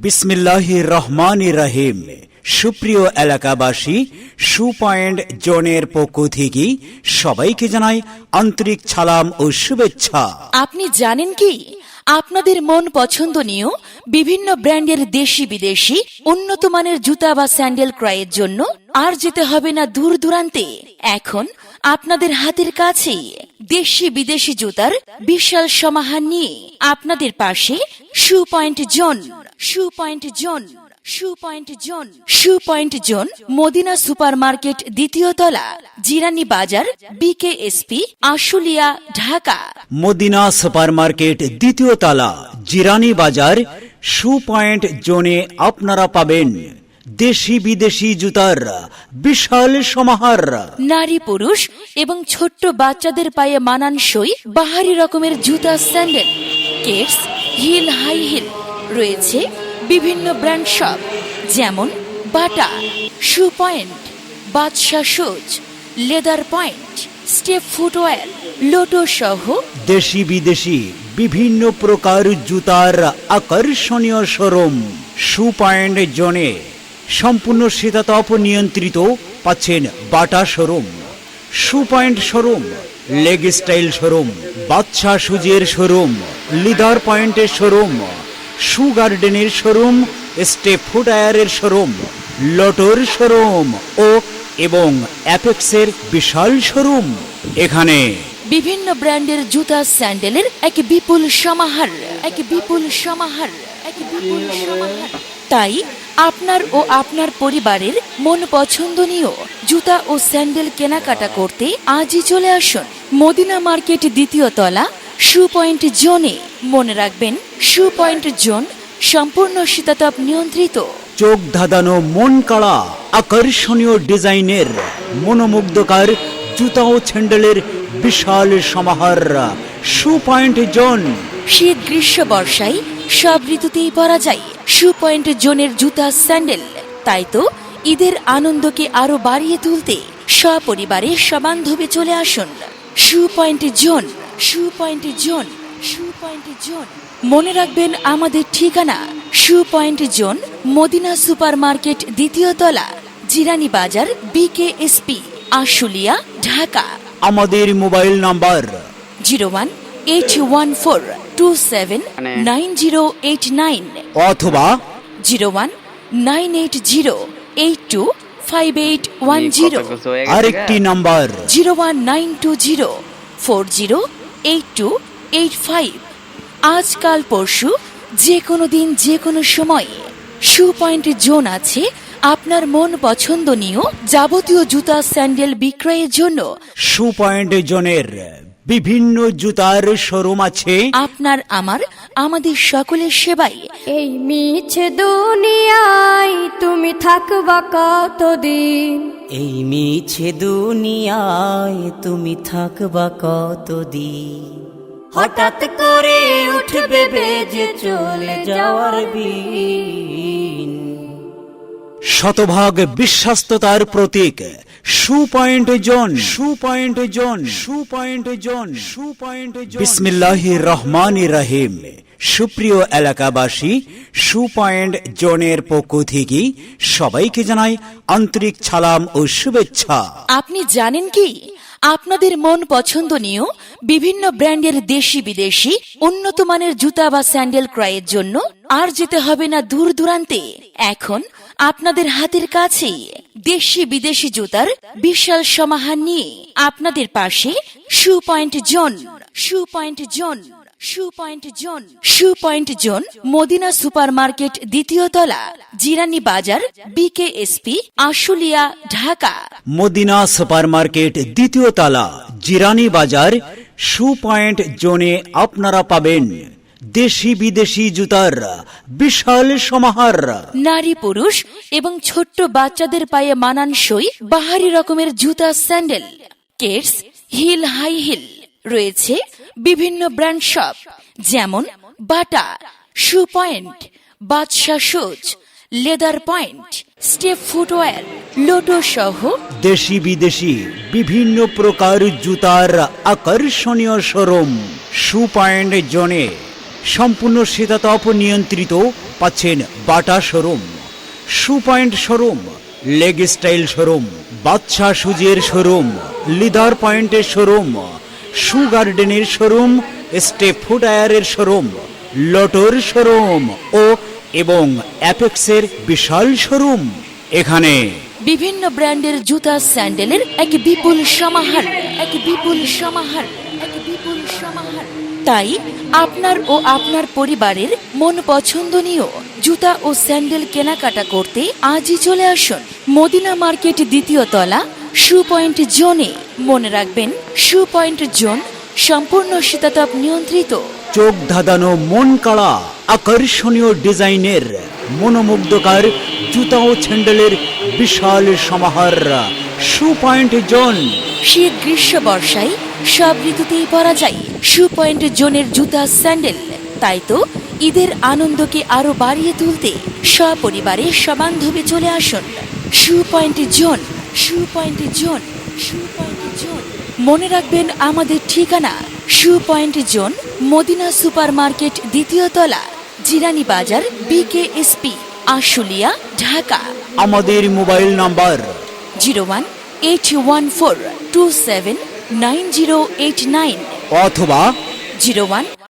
বিসমিল্লাহির রহমানির রহিম। সুপ্রিয় এলাকাবাসী, শু পয়েন্ট জোনের পক্ষ থেকে সবাইকে জানাই আন্তরিক সালাম ও শুভেচ্ছা। আপনি জানেন কি, আপনাদের মন পছন্দনীয় বিভিন্ন ব্র্যান্ডের দেশি বিদেশি উন্নত মানের জুতা বা স্যান্ডেল ক্রয়ের জন্য আর যেতে হবে না দূর দূরান্তে। এখন আপনাদের হাতের কাছেই দেশি বিদেশি জুতার বিশাল সমাহার নিয়ে আপনাদের পাশে shoe point zone. Shoe point zone, shoe point zone, shoe point zone Madina super market, দ্বিতীয় তলা, জিরানী বাজার, বিকেএসপি, আশুলিয়া, ঢাকা। মদিনা সুপার মার্কেট, দ্বিতীয় তলা, জিরানী বাজার। শু পয়েন্ট জোনে আপনারা পাবেন দেশি বিদেশি জুতার বিশাল সমাহার। নারী পুরুষ এবং ছোট্ট বাচ্চাদের পায়ে মানানসই বাহারি রকমের জুতা, sandal, Keds, heel, high heel রয়েছে বিভিন্ন ব্র্যান্ড শপ যেমন Bata, shoe point, Badsha shoes, leather point, step footwear, Lotto সহ দেশি বিদেশি বিভিন্ন প্রকার জুতার আকর্ষণীয় শোরুম। শু পয়েন্ট জোনে সম্পূর্ণ শীতাতপ নিয়ন্ত্রিত পাচ্ছেন Bata showroom, shoe point showroom, leg style showroom, Badsha সুজের শোরুম, লিদার পয়েন্টের শোরুম, শু গার্ডেনের শোরুম, স্টেপ ফুটওয়্যারের শোরুম, লোটোর শোরুম এবং অ্যাপেক্সের বিশাল শোরুম। এখানে বিভিন্ন ব্র্যান্ডের জুতা, স্যান্ডেলের এক বিপুল সমাহার, এক বিপুল সমাহার, এক বিপুল সমাহার। তাই আপনার ও আপনার পরিবারের মন পছন্দনীয় জুতা ও স্যান্ডেল কেনাকাটা করতে আজই চলে আসুন মদিনা মার্কেট, দ্বিতীয় তলা, শু পয়েন্ট জোনে। মনে রাখবেন, শু পয়েন্ট জোন সম্পূর্ণ শীতাতপ নিয়ন্ত্রিত। চোখ ধাঁধানো, মন কাড়া, আকর্ষণীয় ডিজাইনের মনোমুগ্ধকর জুতা ও স্যান্ডেলের বিশাল সমাহার। শু পয়েন্ট জোন। শীত, গ্রীষ্ম, বর্ষায় সব ঋতুতেই পরা যায় শু পয়েন্ট জোনের জুতা, স্যান্ডেল। তাই তো ঈদের আনন্দকে আরো বাড়িয়ে তুলতে সপরিবারে সবান্ধবে চলে আসুন shoe point zone. Shoe point zone, shoe point zone. মনে রাখবেন আমাদের ঠিকানা shoe point zone, Madina super market, দ্বিতীয় তলা, জিরানী বাজার, বিকেএসপি, আশুলিয়া, ঢাকা। আমাদের মোবাইল নাম্বার 0181279089 অথবা 019808258110, আরেকটি নাম্বার 01920408285। আজকাল পরশু যে কোনো দিন, যে কোনো সময়ে শু পয়েন্ট জোন আছে আপনার মন পছন্দনীয় যাবতীয় জুতা, স্যান্ডেল বিক্রয়ের জন্য। শু পয়েন্ট জোনের বিভিন্ন জুতার শোরুম আছে আপনার, আমাদের সকলের সেবায়। এই মিছে দুনিয়ায় তুমি থাকবা কতদিন? এই মিছে দুনিয়ায় তুমি থাকবা কতদিন? হঠাৎ করে উঠবে বেজে চলে যাওয়ার দিন। শতভাগ বিশ্বস্ততার প্রতীক শু point zone. Shoe point zone, shoe point zone, shoe point zone. বিসমিল্লাহির রহমানির রহিম। সুপ্রিয় এলাকাবাসী, শু পয়েন্ট জোনের পক্ষ থেকে সবাইকে জানাই আন্তরিক সালাম ও শুভেচ্ছা। আপনি জানেন কি, আপনাদের মন পছন্দনীয় বিভিন্ন ব্র্যান্ডের দেশি বিদেশি উন্নত মানের জুতা বা স্যান্ডেল ক্রয়ের জন্য আর যেতে হবে না দূর দূরান্তে। এখন আপনাদের হাতের কাছেই দেশি বিদেশি জুতার বিশাল সমাহার নিয়ে আপনাদের পাশে shoe point zone. Shoe point zone, shoe point zone, shoe point zone Madina super market, দ্বিতীয় তলা, জিরানী বাজার, বিকেএসপি, আশুলিয়া, ঢাকা। মদিনা সুপার মার্কেট, দ্বিতীয় তলা, জিরানী বাজার। শু পয়েন্ট জোনে আপনারা পাবেন দেশি বিদেশি জুতার বিশাল সমাহার। নারী পুরুষ এবং ছোট্ট বাচ্চাদের পায়ে মানানসই বাহারি রকমের জুতা, sandal, Keds, heel, high heel রয়েছে বিভিন্ন ব্র্যান্ড শপ যেমন Bata, shoe point, Badsha shoes, leather point, step footwear, Lotto সহ দেশি বিদেশি বিভিন্ন প্রকার জুতার আকর্ষণীয় শোরুম। শু পয়েন্ট জোনে সম্পূর্ণ শীতাতপ নিয়ন্ত্রিত পাচ্ছেন Bata showroom, shoe point showroom, leg style showroom, Badsha সুজের শোরুম, লিদার পয়েন্টের শোরুম, শু গার্ডেনের শোরুম, স্টেপ ফুটওয়্যারের শোরুম, লটোর শোরুম এবং অ্যাপেক্সের বিশাল শোরুম। এখানে বিভিন্ন ব্র্যান্ডের জুতা স্যান্ডেলের এক বিপুল সমাহার, এক বিপুল সমাহার, এক বিপুল সমাহার। তাই আপনার ও আপনার পরিবারের মন পছন্দনীয় জুতা ও স্যান্ডেল কেনাকাটা করতে আজই চলে আসুন মদিনা মার্কেট দ্বিতীয় তলা শু পয়েন্ট জোনে। মনে রাখবেন, শু পয়েন্ট জোন সম্পূর্ণ শীতাতপ নিয়ন্ত্রিত। চোখ ধাঁধানো, মন কাড়া, আকর্ষণীয় ডিজাইনের মনোমুগ্ধকর জুতা ও স্যান্ডেলের বিশাল সমাহার। শু পয়েন্ট জোন। শীত, গ্রীষ্ম, বর্ষায় সব ঋতুতেই পরা যায় শু পয়েন্ট জোনের জুতা স্যান্ডেল। তাই তো ঈদের আনন্দকে আরো বাড়িয়ে তুলতে সপরিবারে সবান্ধবে চলে আসুন shoe point zone, shoe point zone, shoe point zone. মনে রাখবেন আমাদের ঠিকানা shoe point zone, Madina super market দ্বিতীয় তলা, জিরানি বাজার, BKSP, আশুলিয়া, ঢাকা। আমাদের মোবাইল নাম্বার 018142799089 অথবা01